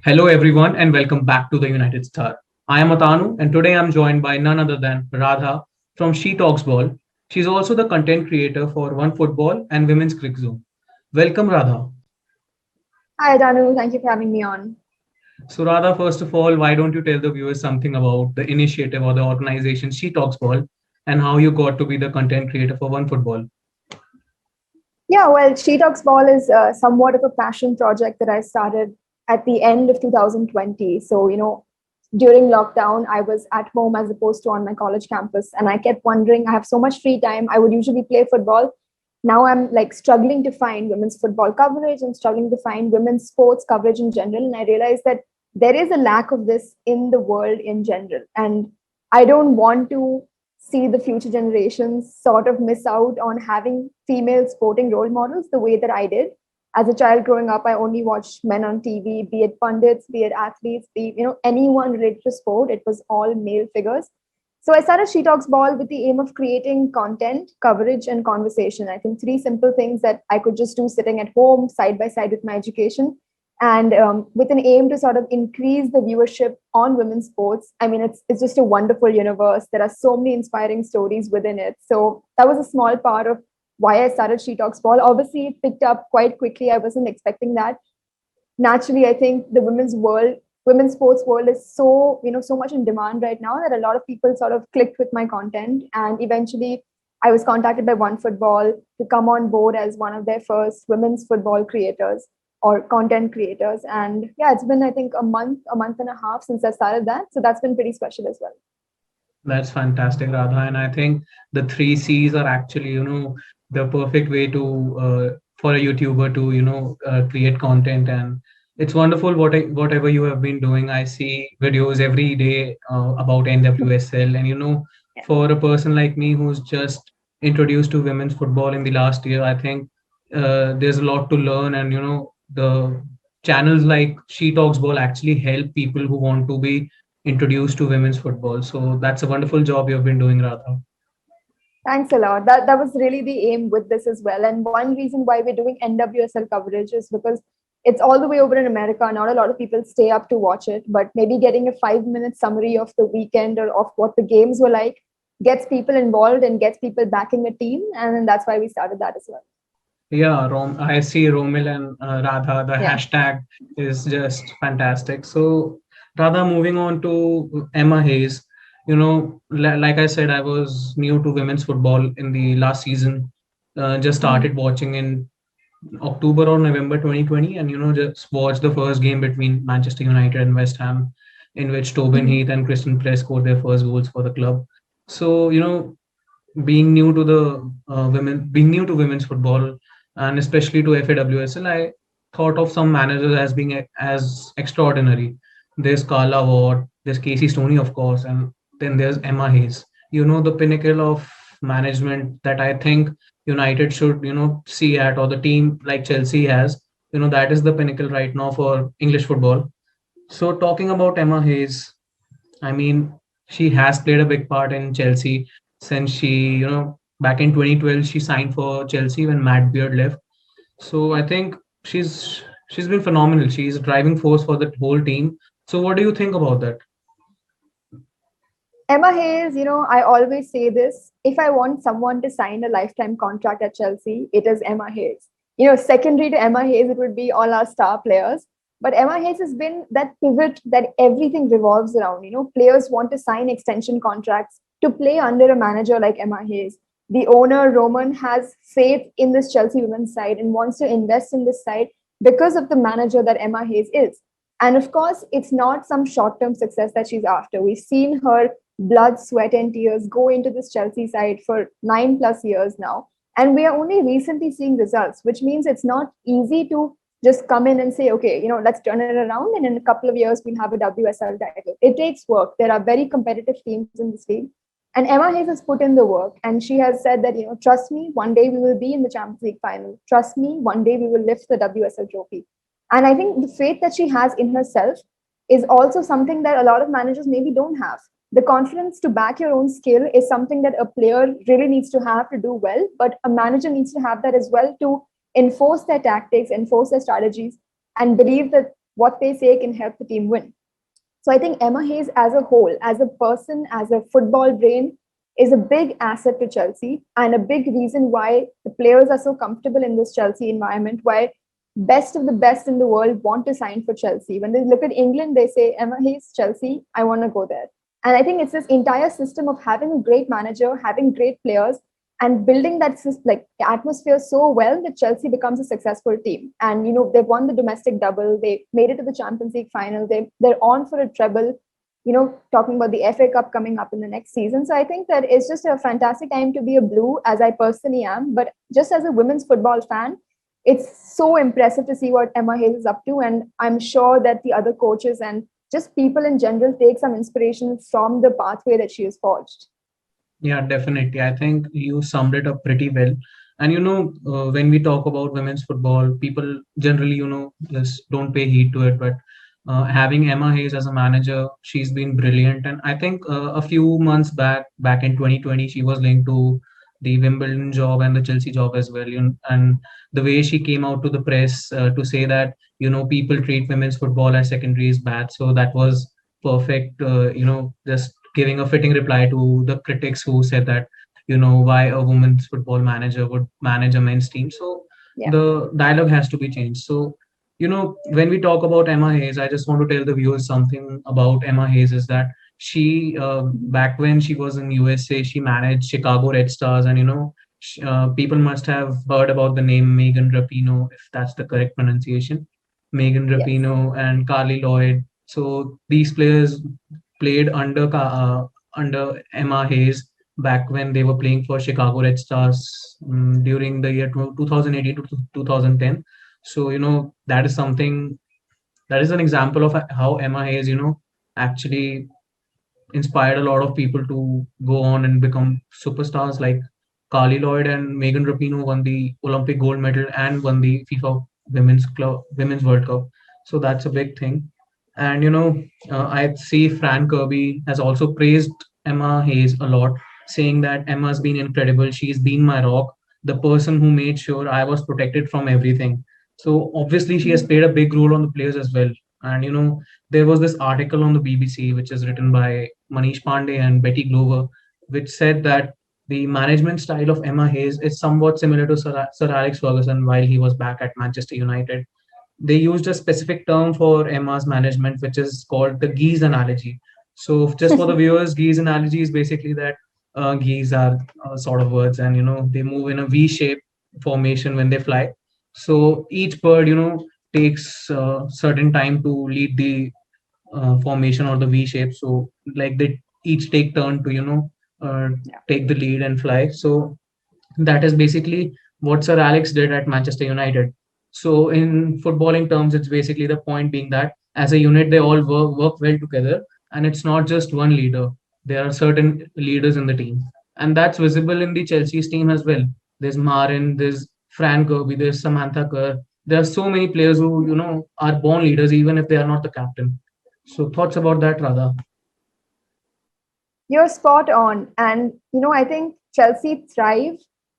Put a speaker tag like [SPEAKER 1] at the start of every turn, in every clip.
[SPEAKER 1] Hello, everyone, and welcome back to the United Star. I am Atanu, and today I'm joined by none other than Radha from She Talks Ball. She's also the content creator for One Football and Women's Cricket Zone. Welcome, Radha.
[SPEAKER 2] Hi, Danu. Thank you for having me on.
[SPEAKER 1] So, Radha, first of all, why don't you tell the viewers something about the initiative or the organization She Talks Ball and how you got to be the content creator for One Football?
[SPEAKER 2] Yeah, well, She Talks Ball is somewhat of a passion project that I started at the end of 2020. So, during lockdown, I was at home as opposed to on my college campus. And I kept wondering, I have so much free time. I would usually play football. Now I'm like struggling to find women's football coverage and struggling to find women's sports coverage in general. And I realized that there is a lack of this in the world in general. And I don't want to see the future generations sort of miss out on having female sporting role models the way that I did. As a child growing up, I only watched men on TV, be it pundits, be it athletes, be anyone related to sport. It was all male figures. So I started She Talks Ball with the aim of creating content, coverage, and conversation. I think three simple things that I could just do sitting at home, side by side with my education, and with an aim to sort of increase the viewership on women's sports. I mean, it's just a wonderful universe. There are so many inspiring stories within it. So that was a small part of why I started She Talks Ball. Obviously, it picked up quite quickly. I wasn't expecting that. Naturally, I think the women's sports world is so much in demand right now that a lot of people sort of clicked with my content, and eventually I was contacted by One Football to come on board as one of their first women's football creators or content creators. And yeah, it's been, I think, a month and a half since I started that, so that's been pretty special as well.
[SPEAKER 1] That's fantastic, Radha. And I think the three C's are actually, the perfect way to for a YouTuber to, create content. And it's wonderful whatever you have been doing. I see videos every day about NWSL, and
[SPEAKER 2] Yeah.
[SPEAKER 1] for a person like me who's just introduced to women's football in the last year, I think there's a lot to learn. And the channels like She Talks Ball actually help people who want to be introduced to women's football. So that's a wonderful job you've been doing, Radha.
[SPEAKER 2] Thanks a lot. That was really the aim with this as well. And one reason why we're doing NWSL coverage is because it's all the way over in America. Not a lot of people stay up to watch it, but maybe getting a 5 minute summary of the weekend or of what the games were like gets people involved and gets people backing a team. And then that's why we started that as well.
[SPEAKER 1] Yeah, I see Romil and Radha. The
[SPEAKER 2] Yeah.
[SPEAKER 1] hashtag is just fantastic. So, Radha, moving on to Emma Hayes. Like I said, I was new to women's football in the last season. Just
[SPEAKER 2] Mhm.
[SPEAKER 1] started watching in October or November 2020, and just watched the first game between Manchester United and West Ham, in which Tobin
[SPEAKER 2] Mhm.
[SPEAKER 1] Heath and Kristen Press scored their first goals for the club. So, being new to being new to women's football, and especially to FAWSL, I thought of some managers as being as extraordinary. There's Carla Ward, there's Casey Stoney, of course, and then there's Emma Hayes. The pinnacle of management that I think United should, see at, or the team like Chelsea has. That is the pinnacle right now for English football. So talking about Emma Hayes, I mean, she has played a big part in Chelsea since back in 2012, she signed for Chelsea when Matt Beard left. So I think she's been phenomenal. She's a driving force for the whole team. So what do you think about that?
[SPEAKER 2] Emma Hayes, I always say this. If I want someone to sign a lifetime contract at Chelsea, it is Emma Hayes. Secondary to Emma Hayes, it would be all our star players. But Emma Hayes has been that pivot that everything revolves around. Players want to sign extension contracts to play under a manager like Emma Hayes. The owner, Roman, has faith in this Chelsea women's side and wants to invest in this side because of the manager that Emma Hayes is. And of course, it's not some short term success that she's after. We've seen her blood, sweat, and tears go into this Chelsea side for 9+ years now. And we are only recently seeing results, which means it's not easy to just come in and say, okay, let's turn it around. And in a couple of years, we'll have a WSL title. It takes work. There are very competitive teams in this league. And Emma Hayes has put in the work. And she has said that, trust me, one day we will be in the Champions League final. Trust me, one day we will lift the WSL trophy. And I think the faith that she has in herself is also something that a lot of managers maybe don't have. The confidence to back your own skill is something that a player really needs to have to do well, but a manager needs to have that as well to enforce their tactics, enforce their strategies, and believe that what they say can help the team win. So I think Emma Hayes as a whole, as a person, as a football brain, is a big asset to Chelsea and a big reason why the players are so comfortable in this Chelsea environment, why best of the best in the world want to sign for Chelsea. When they look at England, they say, Emma Hayes, Chelsea, I want to go there. And I think it's this entire system of having a great manager, having great players, and building that like atmosphere so well that Chelsea becomes a successful team. And they've won the domestic double, they made it to the Champions League final, they're on for a treble. Talking about the FA Cup coming up in the next season. So I think that it's just a fantastic time to be a Blue, as I personally am. But just as a women's football fan, it's so impressive to see what Emma Hayes is up to. And I'm sure that the other coaches and just people in general take some inspiration from the pathway that she has forged.
[SPEAKER 1] Yeah, definitely. I think you summed it up pretty well. And when we talk about women's football, people generally, just don't pay heed to it. But having Emma Hayes as a manager, she's been brilliant. And I think a few months back in 2020, she was linked to the Wimbledon job and the Chelsea job as well. And the way she came out to the press to say that, people treat women's football as secondary is bad. So that was perfect, just giving a fitting reply to the critics who said that, why a women's football manager would manage a men's team. So
[SPEAKER 2] Yeah.
[SPEAKER 1] the dialogue has to be changed. So, when we talk about Emma Hayes, I just want to tell the viewers something about Emma Hayes is that she, back when she was in USA, she managed Chicago Red Stars. And, people must have heard about the name Megan Rapinoe, if that's the correct pronunciation. Megan
[SPEAKER 2] Yes.
[SPEAKER 1] Rapinoe and Carly Lloyd. So these players played under Emma Hayes back when they were playing for Chicago Red Stars during the year 2018 to 2010. So that is something, that is an example of how Emma Hayes actually inspired a lot of people to go on and become superstars. Like Carly Lloyd and Megan Rapinoe won the Olympic gold medal and won the FIFA Women's World Cup. So that's a big thing. And I see Fran Kirby has also praised Emma Hayes a lot, saying that Emma's been incredible. She's been my rock, the person who made sure I was protected from everything. So obviously she has played a big role on the players as well. And there was this article on the BBC which is written by Manish Pandey and Betty Glover, which said that the management style of Emma Hayes is somewhat similar to Sir Alex Ferguson while he was back at Manchester United. They used a specific term for Emma's management, which is called the geese analogy. So, just for the viewers, geese analogy is basically that geese are sort of birds, and they move in a V shape formation when they fly. So each bird, takes certain time to lead the formation or the V shape. So like they each take turn to uh,
[SPEAKER 2] Yeah.
[SPEAKER 1] take the lead and fly. So that is basically what Sir Alex did at Manchester United. So in footballing terms, it's basically the point being that as a unit they all work well together, and it's not just one leader. There are certain leaders in the team, and that's visible in the Chelsea's team as well. There's Marin, there's Fran Kirby, there's Samantha Kerr. There are so many players who are born leaders even if they are not the captain. So thoughts about that, Radha?
[SPEAKER 2] You're spot on. And, I think Chelsea thrive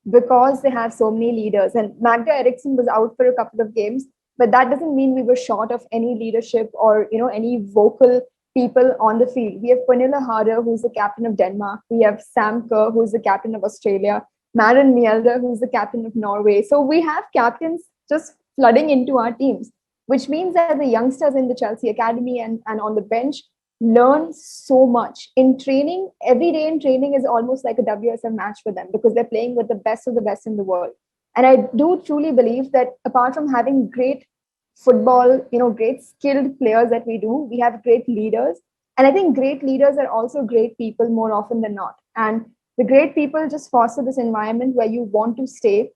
[SPEAKER 2] because they have so many leaders. And Magda Eriksson was out for a couple of games, but that doesn't mean we were short of any leadership or, any vocal people on the field. We have Pernilla Harder, who's the captain of Denmark. We have Sam Kerr, who's the captain of Australia. Maren Mjelde, who's the captain of Norway. So we have captains just flooding into our teams, which means that the youngsters in the Chelsea Academy and on the bench learn so much in training. Every day in training is almost like a WSL match for them because they're playing with the best of the best in the world. And I do truly believe that apart from having great football, great skilled players that we do, we have great leaders. And I think great leaders are also great people more often than not. And the great people just foster this environment where you want to stay,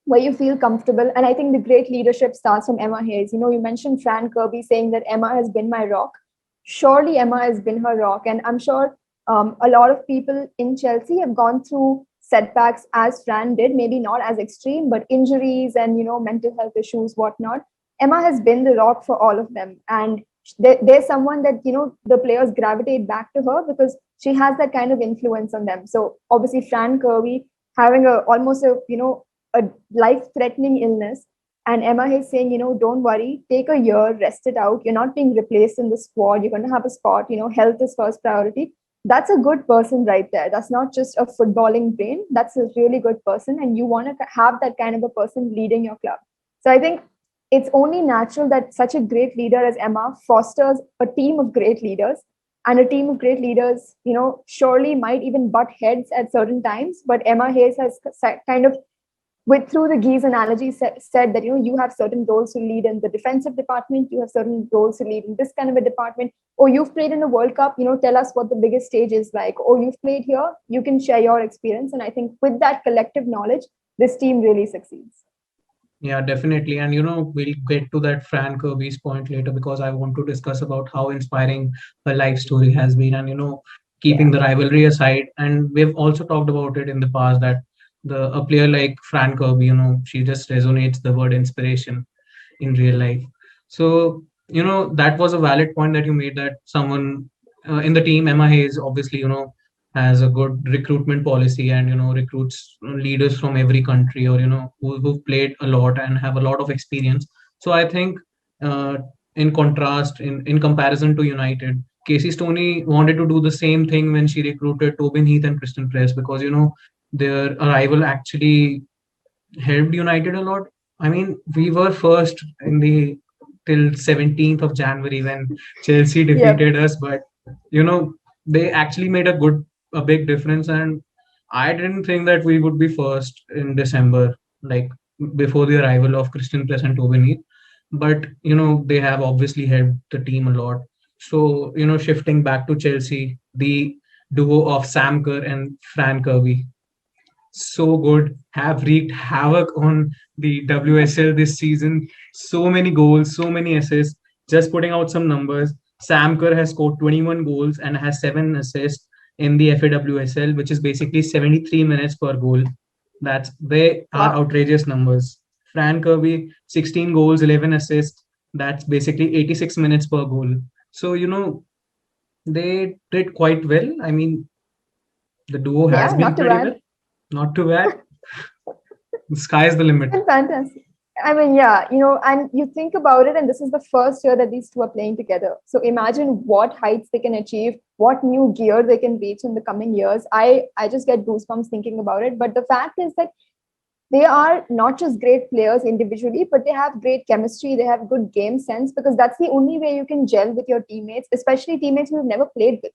[SPEAKER 2] where you feel comfortable. And I think the great leadership starts from Emma Hayes. You mentioned Fran Kirby saying that Emma has been my rock. Surely Emma has been her rock. And I'm sure a lot of people in Chelsea have gone through setbacks as Fran did, maybe not as extreme, but injuries and, mental health issues, whatnot. Emma has been the rock for all of them. And there's someone that, the players gravitate back to her because she has that kind of influence on them. So obviously Fran Kirby having almost a life-threatening illness And Emma Hayes saying, don't worry, take a year, rest it out. You're not being replaced in the squad. You're going to have a spot. Health is first priority. That's a good person right there. That's not just a footballing brain. That's a really good person. And you want to have that kind of a person leading your club. So I think it's only natural that such a great leader as Emma fosters a team of great leaders. And a team of great leaders, surely might even butt heads at certain times. But Emma Hayes has kind of with through the geese analogy said that you have certain roles to lead in the defensive department, you have certain roles to lead in this kind of a department, or you've played in a World Cup, tell us what the biggest stage is like, or you've played here, you can share your experience. And I think with that collective knowledge, this team really succeeds.
[SPEAKER 1] Yeah, definitely. And we'll get to that Fran Kirby's point later, because I want to discuss about how inspiring her life story has been. And keeping
[SPEAKER 2] Yeah.
[SPEAKER 1] the rivalry aside, and we've also talked about it in the past, that a player like Fran Kirby, she just resonates the word inspiration in real life. So that was a valid point that you made, that someone in the team, Emma Hayes, obviously has a good recruitment policy, and recruits leaders from every country, or who've played a lot and have a lot of experience. So I think uh, in contrast, in comparison to United, Casey Stoney wanted to do the same thing when she recruited Tobin Heath and Kristen Press, because their arrival actually helped United a lot. I mean, we were first in the till 17th of January when Chelsea
[SPEAKER 2] Yep.
[SPEAKER 1] defeated us, but you know, they actually made a big difference. And I didn't think that we would be first in December, like before the arrival of Christian Press and Tobin Heath. But they have obviously helped the team a lot. So, shifting back to Chelsea, the duo of Sam Kerr and Fran Kirby, so good, have wreaked havoc on the WSL this season. So many goals, so many assists. Just putting out some numbers, Sam Kerr has scored 21 goals and has 7 assists in the FAWSL, which is basically 73 minutes per goal. They are
[SPEAKER 2] Wow.
[SPEAKER 1] outrageous numbers. Fran Kirby, 16 goals, 11 assists. That's basically 86 minutes per goal. So, they did quite well. I mean, the duo has
[SPEAKER 2] Yeah,
[SPEAKER 1] been
[SPEAKER 2] not too
[SPEAKER 1] pretty well.
[SPEAKER 2] bad.
[SPEAKER 1] Not too bad. The sky is the limit.
[SPEAKER 2] And fantastic. I mean, yeah, and you think about it, and this is the first year that these two are playing together. So imagine what heights they can achieve, what new gear they can reach in the coming years. I just get goosebumps thinking about it. But the fact is that they are not just great players individually, but they have great chemistry. They have good game sense, because that's the only way you can gel with your teammates, especially teammates who have never played with.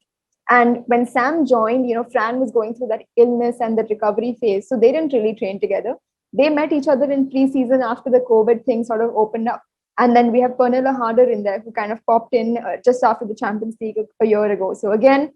[SPEAKER 2] And when Sam joined, Fran was going through that illness and the recovery phase. So they didn't really train together. They met each other in preseason after the COVID thing sort of opened up. And then we have Pernilla Harder in there, who kind of popped in just after the Champions League a year ago. So again,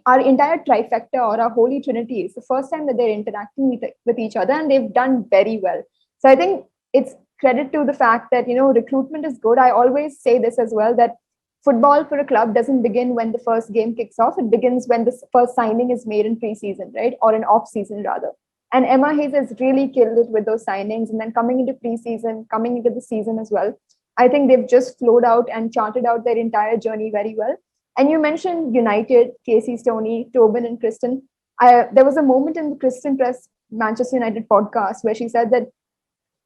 [SPEAKER 2] our entire trifecta, or our holy trinity, is the first time that they're interacting with each other, and they've done very well. So I think it's credit to the fact that recruitment is good. I always say this as well, that football for a club doesn't begin when the first game kicks off. It begins when the first signing is made in preseason, right? Or in off season rather. And Emma Hayes has really killed it with those signings. And then coming into preseason, coming into the season as well, I think they've just flowed out and charted out their entire journey very well. And you mentioned United, Casey Stoney, Tobin, and Kristen. There was a moment in the Kristen Press Manchester United podcast where she said that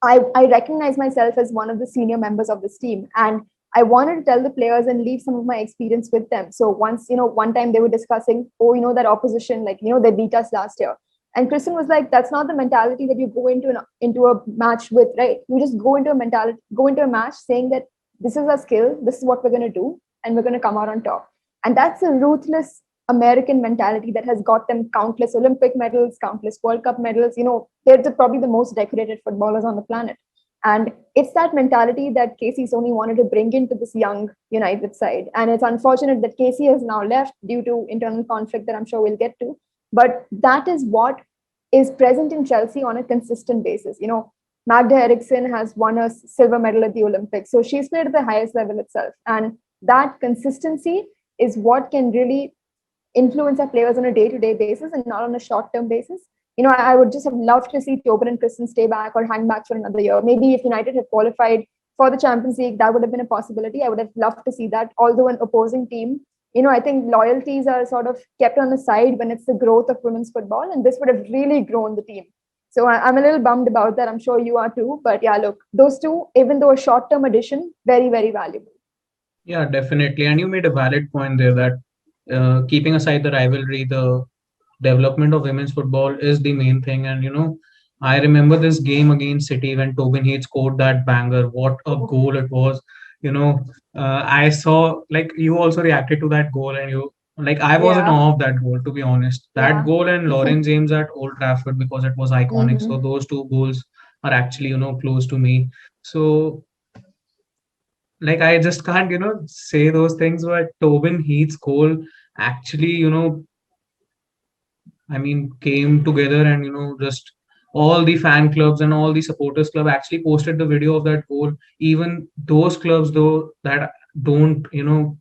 [SPEAKER 2] I recognize myself as one of the senior members of this team. And I wanted to tell the players and leave some of my experience with them. So once, one time they were discussing, oh, that opposition, like, they beat us last year. And Kristen was like, that's not the mentality that you go into a match with, right? You just go into a match saying that this is our skill, this is what we're going to do, and we're going to come out on top. And that's a ruthless American mentality that has got them countless Olympic medals, countless World Cup medals. They're probably the most decorated footballers on the planet. And it's that mentality that Casey Stoney wanted to bring into this young United side. And it's unfortunate that Casey has now left due to internal conflict that I'm sure we'll get to. But that is what is present in Chelsea on a consistent basis. Magda Eriksson has won a silver medal at the Olympics. So she's played at the highest level itself. And that consistency is what can really influence our players on a day-to-day basis and not on a short-term basis. I would just have loved to see Tobin and Kristen stay back or hang back for another year. Maybe if United had qualified for the Champions League, that would have been a possibility. I would have loved to see that. Although an opposing team, I think loyalties are sort of kept on the side when it's the growth of women's football, and this would have really grown the team. So I'm a little bummed about that. I'm sure you are too. But yeah, look, those two, even though a short-term addition, very, very valuable.
[SPEAKER 1] Yeah, definitely. And you made a valid point there that keeping aside the rivalry, the development of women's football is the main thing. And I remember this game against City when Tobin Heath scored that banger. What a goal it was! You know, I saw like you also reacted to that goal, and you like I was in
[SPEAKER 2] Yeah,
[SPEAKER 1] awe of that goal. To be honest, that
[SPEAKER 2] yeah.
[SPEAKER 1] goal and Lauren James at Old Trafford because it was iconic. So
[SPEAKER 2] Hmm.
[SPEAKER 1] those two goals are actually close to me. So like I just can't say those things, but Tobin Heath's goal actually I mean, came together and just all the fan clubs and all the supporters club actually posted the video of that goal. Even those clubs though that don't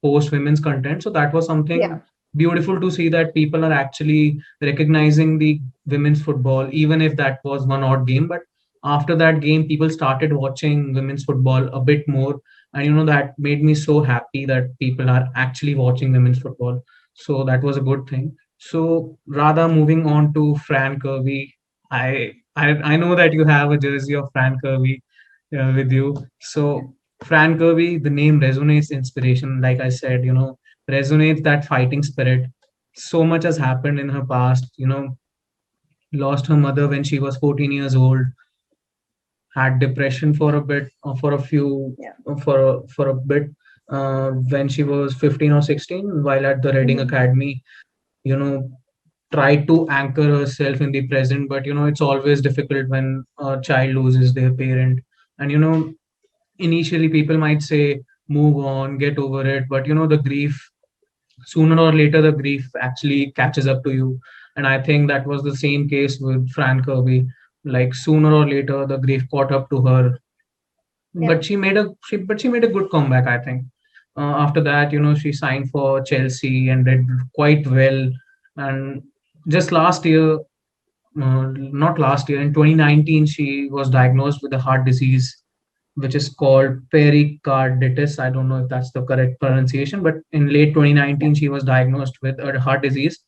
[SPEAKER 1] post women's content, so that was something
[SPEAKER 2] Yeah,
[SPEAKER 1] beautiful to see that people are actually recognizing the women's football, even if that was one odd game. But after that game, people started watching women's football a bit more, and that made me so happy that people are actually watching women's football. So that was a good thing. So rather moving on to Fran Kirby, I know that you have a jersey of Fran Kirby with you. So Fran Kirby, the name resonates inspiration. Like I said, resonates that fighting spirit. So much has happened in her past. Lost her mother when she was 14 years old. Had depression for a bit, for a few,
[SPEAKER 2] yeah.
[SPEAKER 1] for a bit when she was 15 or 16, while at the Reading
[SPEAKER 2] Hmm.
[SPEAKER 1] Academy. You know, try to anchor herself in the present, but it's always difficult when a child loses their parent. And initially people might say move on, get over it, but the grief, sooner or later the grief actually catches up to you. And I think that was the same case with Fran Kirby. Like sooner or later the grief caught up to her,
[SPEAKER 2] Yeah,
[SPEAKER 1] but she made a good comeback, I think. After that, she signed for Chelsea and did quite well. And just last year, not last year, in 2019, she was diagnosed with a heart disease, which is called pericarditis. I don't know if that's the correct pronunciation, but in late
[SPEAKER 2] yeah.
[SPEAKER 1] 2019, she was diagnosed with a heart disease.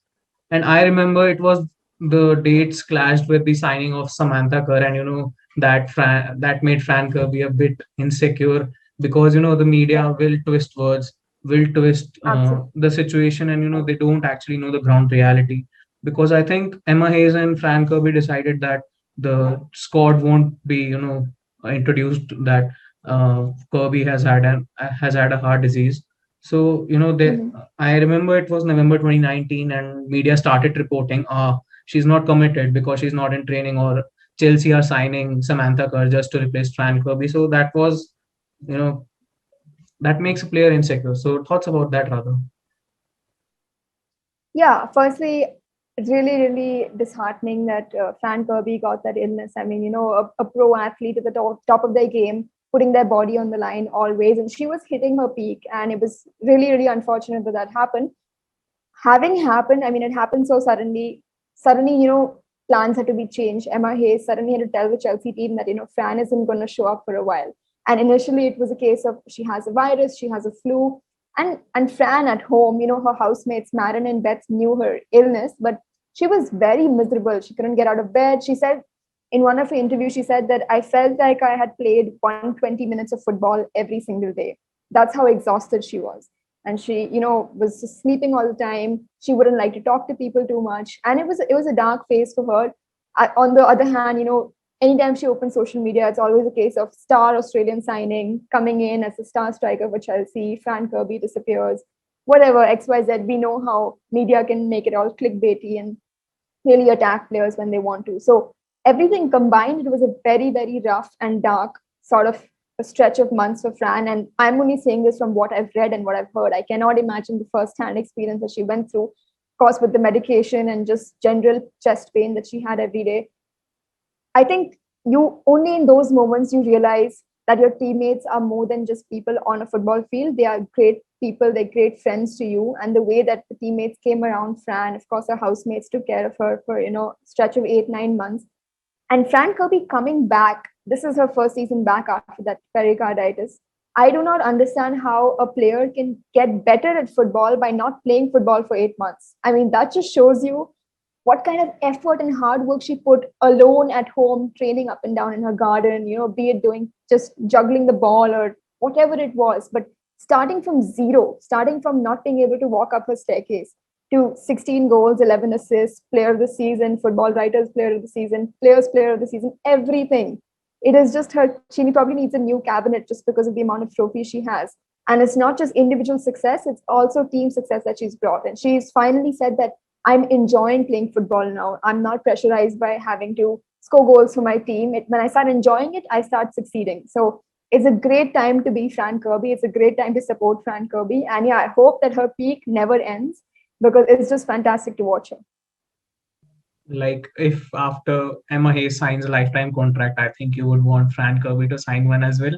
[SPEAKER 1] And I remember it was the dates clashed with the signing of Samantha Kerr, and that made Fran Kirby a bit insecure because the
[SPEAKER 2] Yeah,
[SPEAKER 1] media will twist words, will twist
[SPEAKER 2] absolutely.
[SPEAKER 1] the situation, and they don't actually know the ground reality. Because I think Emma Hayes and Fran Kirby decided that the squad won't be introduced that Kirby has had a heart disease. So
[SPEAKER 2] Hmm.
[SPEAKER 1] I remember it was November 2019, and media started reporting, she's not committed because she's not in training, or Chelsea are signing Samantha Kerr just to replace Fran Kirby. So that was, you know, that makes a player insecure. So thoughts about that, rather?
[SPEAKER 2] Yeah, firstly, it's really, really disheartening that Fran Kirby got that illness. I mean, a pro athlete at the top of their game, putting their body on the line always, and she was hitting her peak, and it was really, really unfortunate that that happened. Having happened, I mean, it happened so suddenly. Suddenly, plans had to be changed. Emma Hayes suddenly had to tell the Chelsea team that, Fran isn't going to show up for a while. And initially, it was a case of she has a virus, she has a flu. And Fran at home, her housemates, Marin and Beth, knew her illness, but she was very miserable. She couldn't get out of bed. She said in one of her interviews, she said that I felt like I had played 120 minutes of football every single day. That's how exhausted she was, and she was just sleeping all the time. She wouldn't like to talk to people too much, and it was a dark phase for her. On the other hand, anytime she opens social media, it's always a case of star Australian signing coming in as a star striker for Chelsea. Fran Kirby disappears, whatever, XYZ. We know how media can make it all clickbaity and really attack players when they want to. So everything combined, it was a very, very rough and dark sort of a stretch of months for Fran. And I'm only saying this from what I've read and what I've heard. I cannot imagine the first-hand experience that she went through, of course, with the medication and just general chest pain that she had every day. I think you only in those moments you realize that your teammates are more than just people on a football field. They are great people, they're great friends to you. And the way that the teammates came around Fran, of course, her housemates took care of her for stretch of 8-9 months. And Fran Kirby coming back, this is her first season back after that pericarditis. I do not understand how a player can get better at football by not playing football for 8 months. I mean, that just shows you what kind of effort and hard work she put alone at home, training up and down in her garden, be it doing just juggling the ball or whatever it was. But starting from zero, starting from not being able to walk up her staircase to 16 goals, 11 assists, player of the season, football writers, player of the season, players, player of the season, everything. It is just her, she probably needs a new cabinet just because of the amount of trophies she has. And it's not just individual success, it's also team success that she's brought. And she's finally said that I'm enjoying playing football now. I'm not pressurized by having to score goals for my team. When I start enjoying it, I start succeeding. So it's a great time to be Fran Kirby. It's a great time to support Fran Kirby. And yeah, I hope that her peak never ends because it's just fantastic to watch her.
[SPEAKER 1] Like if after Emma Hayes signs a lifetime contract, I think you would want Fran Kirby to sign one as well.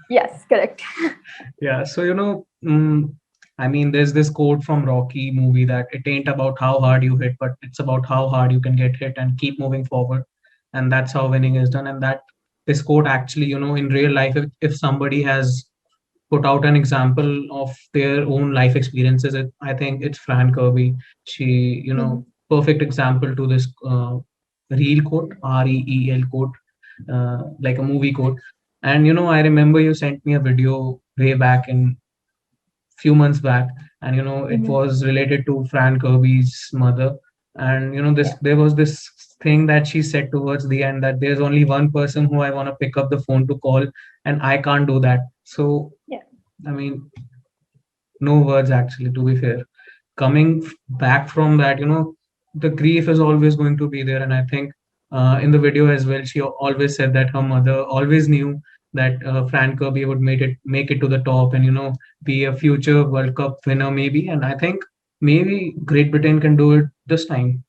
[SPEAKER 2] Yes, correct.
[SPEAKER 1] Yeah. So, I mean, there's this quote from Rocky movie that it ain't about how hard you hit, but it's about how hard you can get hit and keep moving forward. And that's how winning is done. And that this quote actually, in real life, if somebody has put out an example of their own life experiences, I think it's Fran Kirby. She,
[SPEAKER 2] Mhm.
[SPEAKER 1] perfect example to this real quote, REEL quote, like a movie quote. And I remember you sent me a video way back in few months back, and it
[SPEAKER 2] Mhm.
[SPEAKER 1] was related to Fran Kirby's mother. And this
[SPEAKER 2] Yeah.
[SPEAKER 1] there was this thing that she said towards the end, that there's only one person who I want to pick up the phone to call, and I can't do that. So
[SPEAKER 2] Yeah.
[SPEAKER 1] I mean, no words actually, to be fair. Coming back from that, the grief is always going to be there. And I think in the video as well, she always said that her mother always knew that Fran Kirby would make it to the top, and be a future World Cup winner maybe. And I think maybe Great Britain can do it this time.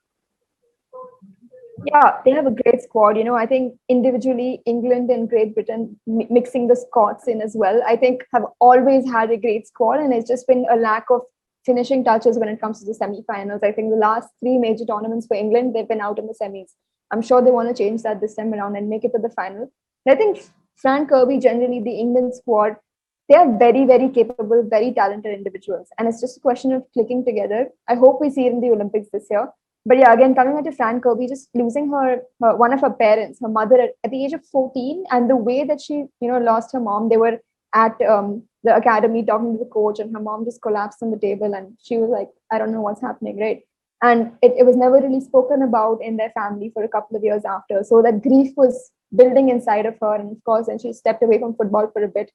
[SPEAKER 2] Yeah, they have a great squad. I think individually, England and Great Britain, mixing the Scots in as well, I think have always had a great squad. And it's just been a lack of finishing touches when it comes to the semi-finals. I think the last three major tournaments for England, they've been out in the semis. I'm sure they want to change that this time around and make it to the final. And I think Fran Kirby, generally, the England squad, they are very, very capable, very talented individuals. And it's just a question of clicking together. I hope we see it in the Olympics this year. But yeah, again, coming back to Fran Kirby, just losing one of her parents, her mother, at the age of 14, and the way that she, lost her mom. They were at the academy talking to the coach, and her mom just collapsed on the table, and she was like, "I don't know what's happening," right? And it was never really spoken about in their family for a couple of years after. So that grief was building inside of her, and of course, then she stepped away from football for a bit,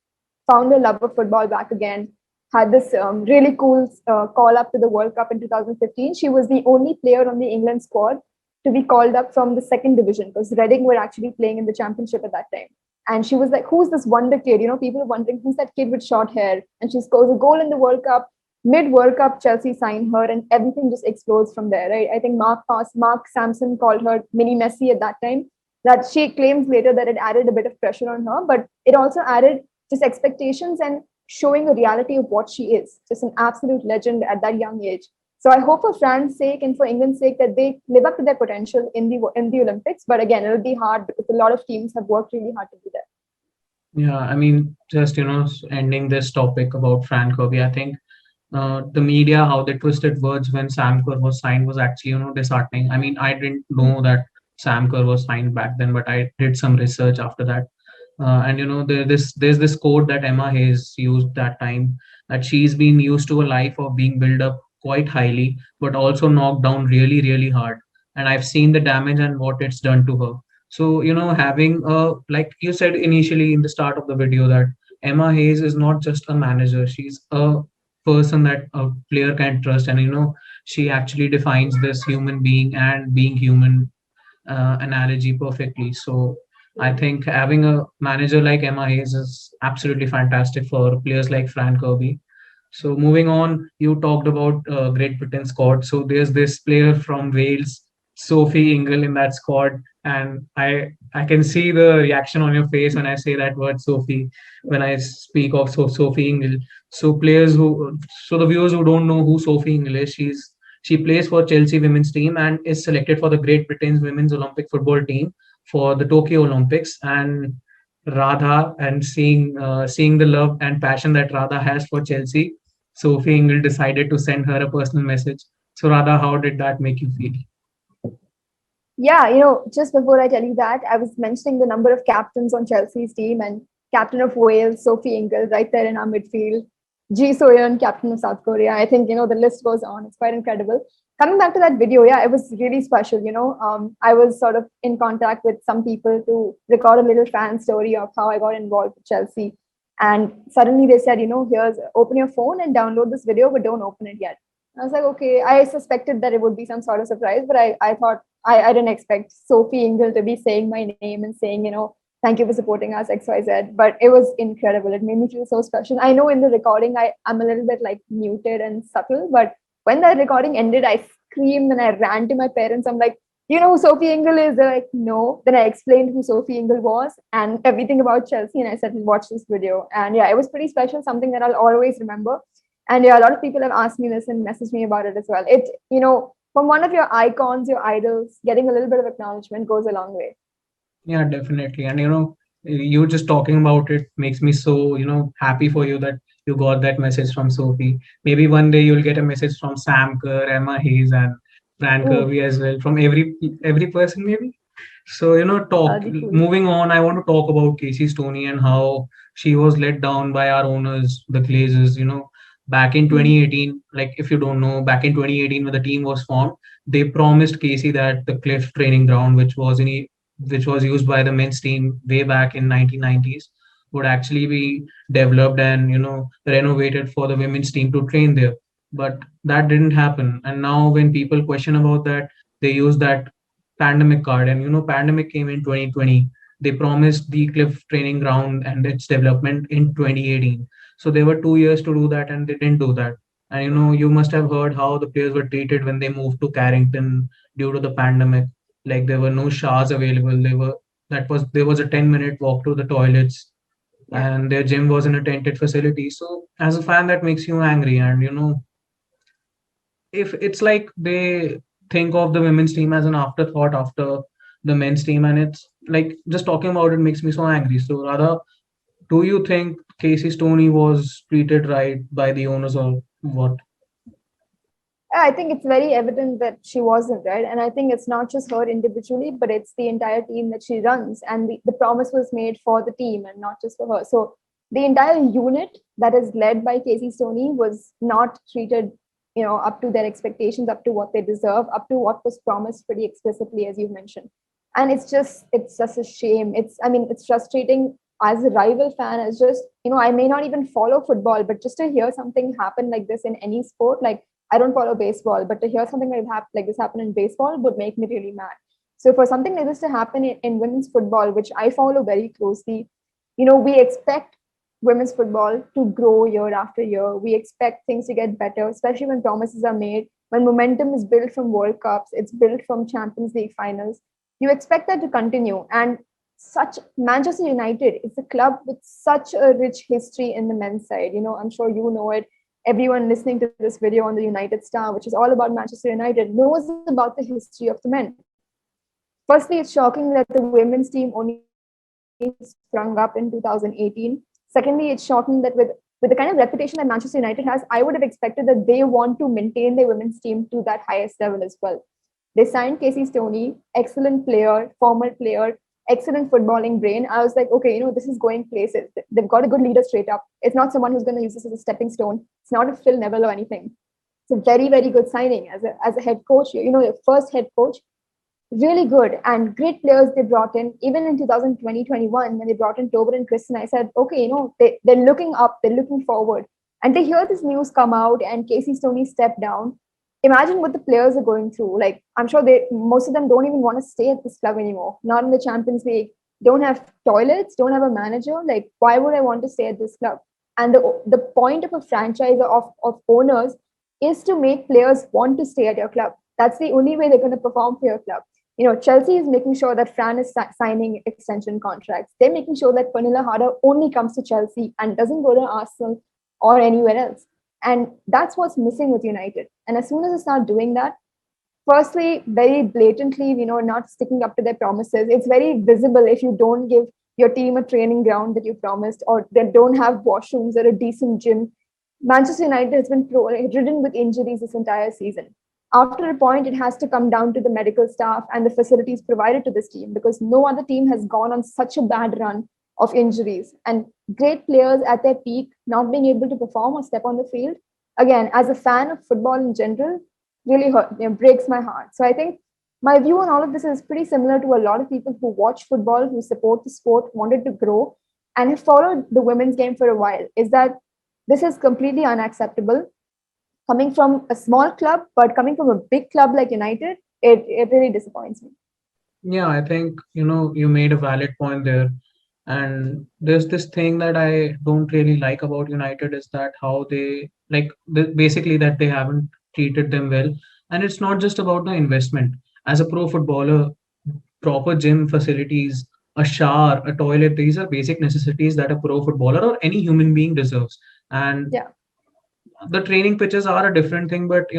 [SPEAKER 2] found her love of football back again, had this really cool call up to the World Cup in 2015. She was the only player on the England squad to be called up from the second division because Reading were actually playing in the championship at that time. And she was like, "Who's this wonder kid?" People are wondering, "Who's that kid with short hair?" And she scores a goal in the World Cup. Mid World Cup, Chelsea signed her, and everything just explodes from there, right? I think Mark Sampson called her mini Messi at that time. That she claims later that it added a bit of pressure on her, but it also added just expectations and showing a reality of what she is, just an absolute legend at that young age. So I hope for France's sake and for England's sake that they live up to their potential in the Olympics. But again, it'll be hard because a lot of teams have worked really hard to do that.
[SPEAKER 1] Yeah, I mean, just ending this topic about Fran Kirby, I think the media, how they twisted words when Sam Kerr was signed was actually disheartening. I mean, I didn't know that Sam Kerr was signed back then, but I did some research after that. And there's this quote that Emma Hayes used that time, that she's been used to a life of being built up quite highly, but also knocked down really, really hard. And I've seen the damage and what it's done to her. So having like you said initially in the start of the video, that Emma Hayes is not just a manager; she's a person that a player can trust, and she actually defines this human being and being human analogy perfectly. So I think having a manager like Emma Hayes is absolutely fantastic for players like Fran Kirby. So moving on, you talked about Great Britain squad. So there's this player from Wales, Sophie Ingle, in that squad, and I can see the reaction on your face when I say that word Sophie, when I speak of Sophie Ingle. So the viewers who don't know who Sophie Ingle is, she plays for Chelsea women's team and is selected for the Great Britain's women's Olympic football team for the Tokyo Olympics. And Radha, and seeing the love and passion that Radha has for Chelsea, Sophie Ingle decided to send her a personal message. So Radha, how did that make you feel?
[SPEAKER 2] Yeah, just before I tell you that, I was mentioning the number of captains on Chelsea's team, and captain of Wales, Sophie Ingle, right there in our midfield. Ji Soyeon, captain of South Korea. I think, the list goes on. It's quite incredible. Coming back to that video, yeah, it was really special. I was sort of in contact with some people to record a little fan story of how I got involved with Chelsea. And suddenly they said, here's open your phone and download this video, but don't open it yet. I was like, okay, I suspected that it would be some sort of surprise, but I thought I didn't expect Sophie Ingle to be saying my name and saying, thank you for supporting us, XYZ. But it was incredible. It made me feel so special. I know in the recording, I'm a little bit like muted and subtle, but when that recording ended, I screamed and I ran to my parents. I'm like, you know who Sophie Ingle is? They're like, no. Then I explained who Sophie Ingle was and everything about Chelsea. And I said, watch this video. And yeah, it was pretty special, something that I'll always remember. And yeah, a lot of people have asked me this and messaged me about it as well. From one of your icons, your idols, getting a little bit of acknowledgement goes a long way.
[SPEAKER 1] Yeah, definitely. And you just talking about it makes me so, happy for you that you got that message from Sophie. Maybe one day you'll get a message from Sam Kerr, Emma Hayes, and Fran
[SPEAKER 2] Ooh,
[SPEAKER 1] Kirby as well, from every person maybe. So,
[SPEAKER 2] that'll be cool.
[SPEAKER 1] moving on, I want to talk about Casey Stoney and how she was let down by our owners, the Glazers, back in
[SPEAKER 2] Hmm.
[SPEAKER 1] 2018. Like, if you don't know, back in 2018, when the team was formed, they promised Casey that the Cliff training ground, which was used by the men's team way back in 1990s, would actually be developed and, renovated for the women's team to train there. But that didn't happen. And now when people question about that, they use that pandemic card. And pandemic came in 2020. They promised the Cliff training ground and its development in 2018. So there were 2 years to do that, and they didn't do that. And you must have heard how the players were treated when they moved to Carrington due to the pandemic. Like, there were no showers available. There was a 10-minute walk to the toilets,
[SPEAKER 2] Yeah.
[SPEAKER 1] and their gym was in a tented facility. So as a fan, that makes you angry. And if it's like they think of the women's team as an afterthought after the men's team, and it's like just talking about it makes me so angry. So rather, do you think Casey Stoney was treated right by the owners, or what?
[SPEAKER 2] I think it's very evident that she wasn't, right? And I think it's not just her individually, but it's the entire team that she runs. And the promise was made for the team and not just for her. So the entire unit that is led by Casey Stoney was not treated, up to their expectations, up to what they deserve, up to what was promised pretty explicitly, as you mentioned. And it's just a shame. It's frustrating as a rival fan, as just, I may not even follow football, but just to hear something happen like this in any sport, like I don't follow baseball, but to hear something like this happen in baseball would make me really mad. So for something like this to happen in women's football, which I follow very closely, we expect women's football to grow year after year. We expect things to get better, especially when promises are made, when momentum is built from World Cups, it's built from Champions League finals. You expect that to continue. And such Manchester United is a club with such a rich history in the men's side. I'm sure you know it. Everyone listening to this video on the United Star, which is all about Manchester United, knows about the history of the men. Firstly, it's shocking that the women's team only sprung up in 2018. Secondly, it's shocking that with the kind of reputation that Manchester United has, I would have expected that they want to maintain their women's team to that highest level as well. They signed Casey Stoney, excellent player, former player, excellent footballing brain. I was like, okay, this is going places. They've got a good leader straight up. It's not someone who's going to use this as a stepping stone. It's not a Phil Neville or anything. It's a very, very good signing as a head coach. Your first head coach, really good and great players they brought in. Even in 2020, 21, when they brought in Tober and Kristen, I said, okay, they're looking up, they're looking forward. And to hear this news come out and Casey Stoney step down, imagine what the players are going through. Like, I'm sure most of them don't even want to stay at this club anymore. Not in the Champions League, don't have toilets, don't have a manager. Like, why would I want to stay at this club? And the point of a franchise of owners is to make players want to stay at your club. That's the only way they're going to perform for your club. Chelsea is making sure that Fran is signing extension contracts. They're making sure that Pernilla Harder only comes to Chelsea and doesn't go to Arsenal or anywhere else. And that's what's missing with United. And as soon as they start doing that, firstly, very blatantly, not sticking up to their promises. It's very visible if you don't give your team a training ground that you promised, or they don't have washrooms or a decent gym. Manchester United has been ridden with injuries this entire season. After a point, it has to come down to the medical staff and the facilities provided to this team, because no other team has gone on such a bad run of injuries and great players at their peak not being able to perform or step on the field. Again, as a fan of football in general, really breaks my heart. So I think my view on all of this is pretty similar to a lot of people who watch football, who support the sport, wanted to grow, and have followed the women's game for a while. Is that this is completely unacceptable coming from a small club, but coming from a big club like United, it really disappoints me.
[SPEAKER 1] Yeah, I think, you made a valid point there. And there's this thing that I don't really like about United is that how they like basically that they haven't treated them well. And it's not just about the investment. As a pro footballer, proper gym facilities, a shower, a toilet, these are basic necessities that a pro footballer or any human being deserves. And
[SPEAKER 2] Yeah.
[SPEAKER 1] the training pitches are a different thing, but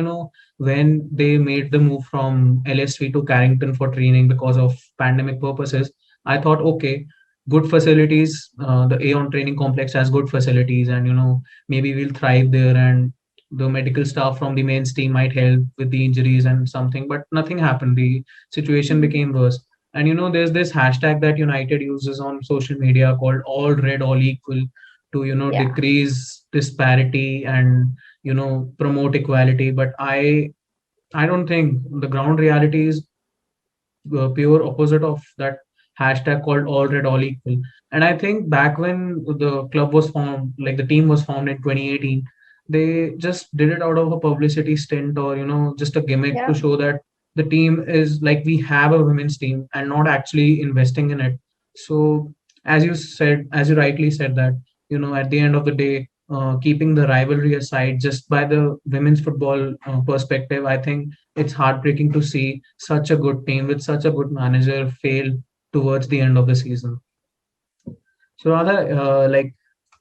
[SPEAKER 1] when they made the move from LSV to Carrington for training because of pandemic purposes, I thought, okay, good facilities. The Aon Training Complex has good facilities, and maybe we'll thrive there, and the medical staff from the men's team might help with the injuries and something. But nothing happened. The situation
[SPEAKER 2] Mhm.
[SPEAKER 1] became worse. And there's this hashtag that United uses on social media called "All Red, All Equal" to
[SPEAKER 2] Yeah.
[SPEAKER 1] decrease disparity and promote equality. But I don't think the ground reality is pure opposite of that hashtag called all red all equal. And I think back when the club was formed, like the team was formed in 2018, they just did it out of a publicity stint, or just a gimmick to
[SPEAKER 2] Yeah.
[SPEAKER 1] show that the team is like we have a women's team, and not actually investing in it. So as you rightly said, that at the end of the day, keeping the rivalry aside, just by the women's football perspective, I think it's heartbreaking to see such a good team with such a good manager fail towards the end of the season. So rather,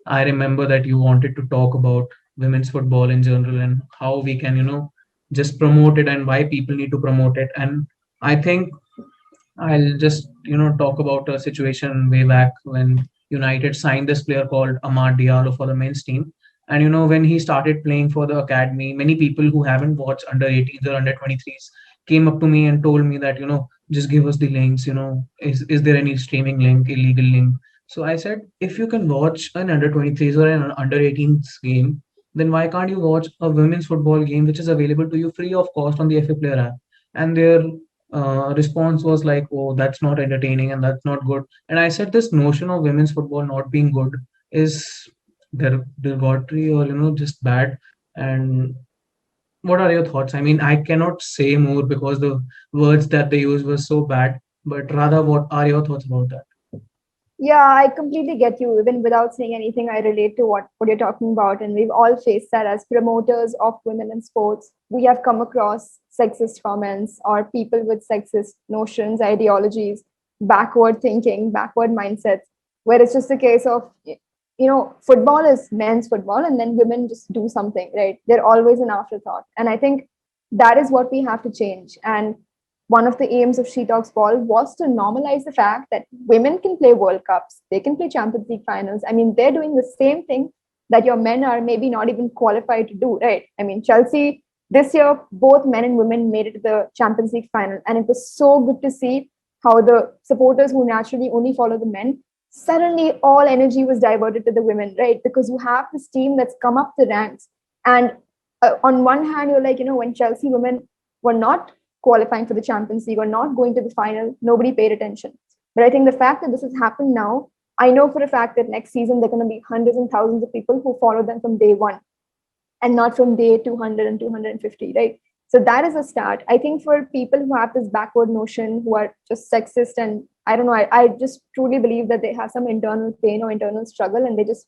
[SPEAKER 1] I remember that you wanted to talk about women's football in general and how we can, just promote it and why people need to promote it. And I think I'll just, talk about a situation way back when United signed this player called Amad Diallo for the men's team. And, when he started playing for the academy, many people who haven't watched under 18s or under 23s came up to me and told me that, just give us the links, is there any streaming link, illegal link? So I said, if you can watch an under 23s or an under 18s game, then why can't you watch a women's football game which is available to you free of cost on the FA Player app? And their response was like, "Oh, that's not entertaining and that's not good." And I said, this notion of women's football not being good is derogatory or just bad. And what are your thoughts? I mean, I cannot say more because the words that they used were so bad. But rather, what are your thoughts about that?
[SPEAKER 2] Yeah, I completely get you. Even without saying anything, I relate to what you're talking about. And we've all faced that as promoters of women in sports. We have come across sexist comments or people with sexist notions, ideologies, backward thinking, backward mindsets, where it's just a case of, football is men's football and then women just do something, right? They're always an afterthought. And I think that is what we have to change. And one of the aims of She Talks Ball was to normalize the fact that women can play World Cups, they can play Champions League finals. I mean, they're doing the same thing that your men are maybe not even qualified to do, right? I mean, Chelsea this year, both men and women made it to the Champions League final. And it was so good to see how the supporters who naturally only follow the men, suddenly all energy was diverted to the women, right? Because you have this team that's come up the ranks. And on one hand, you're like, when Chelsea women were not qualifying for the Champions League or not going to the final, nobody paid attention. But I think the fact that this has happened now, I know for a fact that next season there are going to be hundreds and thousands of people who follow them from day one and not from day 200 and 250, right? So that is a start. I think for people who have this backward notion, who are just sexist, and I don't know, I just truly believe that they have some internal pain or internal struggle, and they just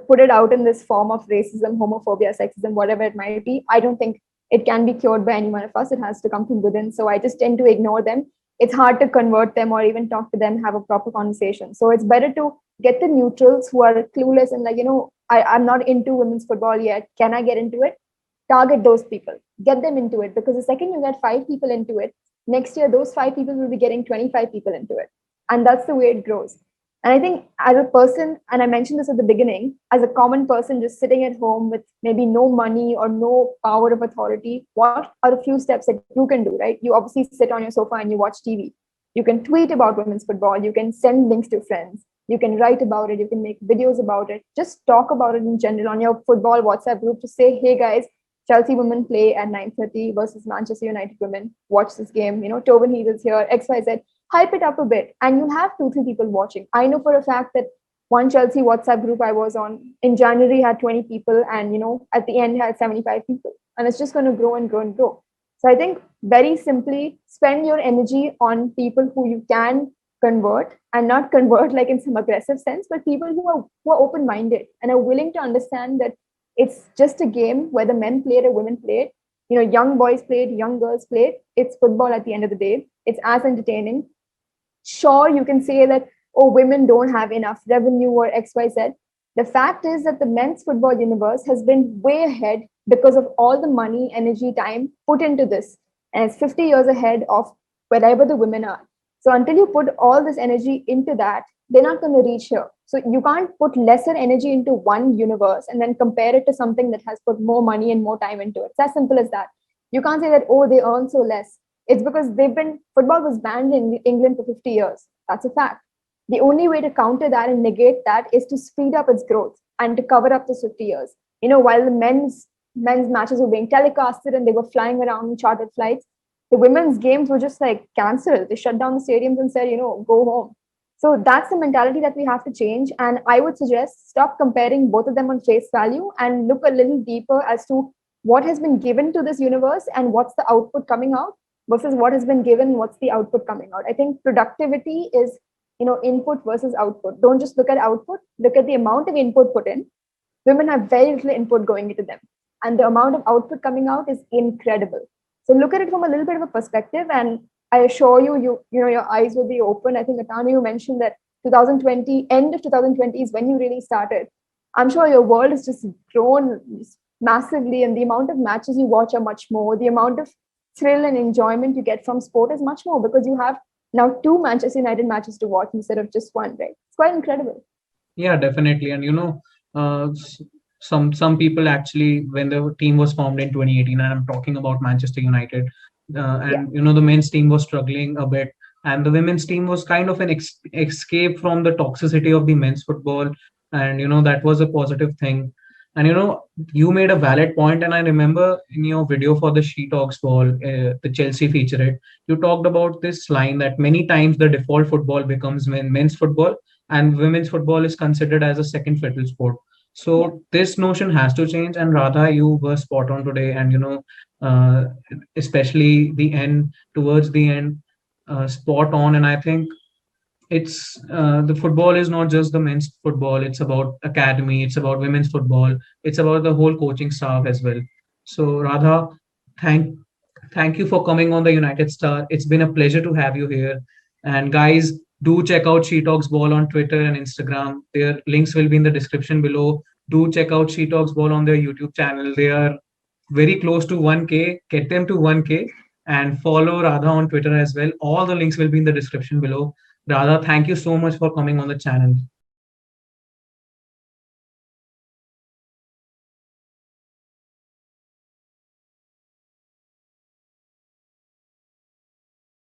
[SPEAKER 2] put it out in this form of racism, homophobia, sexism, whatever it might be. I don't think it can be cured by any one of us. It has to come from within. So I just tend to ignore them. It's hard to convert them or even talk to them, have a proper conversation. So it's better to get the neutrals who are clueless and like, I'm not into women's football yet. Can I get into it? Target those people, get them into it, because the second you get 5 people into it, next year those 5 people will be getting 25 people into it. And that's the way it grows. And I think as a person, and I mentioned this at the beginning, as a common person just sitting at home with maybe no money or no power of authority, what are the few steps that you can do, right? You obviously sit on your sofa and you watch TV. You can tweet about women's football. You can send links to friends. You can write about it. You can make videos about it. Just talk about it in general on your football WhatsApp group to say, hey guys, Chelsea women play at 9:30 versus Manchester United women. Watch this game. Tobin Heath is here, XYZ. Hype it up a bit, and you'll have 2, 3 people watching. I know for a fact that one Chelsea WhatsApp group I was on in January had 20 people, and at the end had 75 people. And it's just going to grow and grow and grow. So I think very simply spend your energy on people who you can convert, and not convert like in some aggressive sense, but people who are open-minded and are willing to understand that it's just a game, whether men play it or women play it. Young boys play it, young girls play it. It's football at the end of the day. It's as entertaining. Sure, you can say that, oh, women don't have enough revenue or XYZ. The fact is that the men's football universe has been way ahead because of all the money, energy, time put into this. And it's 50 years ahead of wherever the women are. So until you put all this energy into that, they're not going to reach here. So you can't put lesser energy into one universe and then compare it to something that has put more money and more time into it. It's as simple as that. You can't say that, oh, they earn so less. It's because football was banned in England for 50 years. That's a fact. The only way to counter that and negate that is to speed up its growth and to cover up those 50 years. While the men's matches were being telecasted and they were flying around in chartered flights, the women's games were just like cancelled. They shut down the stadiums and said, go home. So that's the mentality that we have to change. And I would suggest stop comparing both of them on face value and look a little deeper as to what has been given to this universe and what's the output coming out versus what has been given, what's the output coming out. I think productivity is, input versus output. Don't just look at output, look at the amount of input put in. Women have very little input going into them, and the amount of output coming out is incredible. So look at it from a little bit of a perspective, and I assure you, your eyes will be open. I think Atanu, you mentioned that 2020, end of 2020 is when you really started. I'm sure your world has just grown massively, and the amount of matches you watch are much more. The amount of thrill and enjoyment you get from sport is much more because you have now 2 Manchester United matches to watch instead of just one, right? It's quite incredible.
[SPEAKER 1] Yeah, definitely. And some people actually, when the team was formed in 2018, and I'm talking about Manchester United, and the men's team was struggling a bit, and the women's team was kind of an escape from the toxicity of the men's football, and that was a positive thing. And you made a valid point, and I remember in your video for the She Talks Ball, the Chelsea feature it, you talked about this line that many times the default football becomes men's football, and women's football is considered as a second fiddle sport. So this notion has to change. And Radha, you were spot on today, and uh, especially towards the end, spot on. And I think it's the football is not just the men's football, it's about academy, it's about women's football, it's about the whole coaching staff as well. So Radha, thank thank you for coming on the United Star. It's been a pleasure to have you here. And guys, do check out She Talks Ball on Twitter and Instagram. Their links will be in the description below. Do check out She Talks Ball on their YouTube channel. They are very close to 1K. Get them to 1K, and follow Radha on Twitter as well. All the links will be in the description below. Radha, thank you so much for coming on the channel.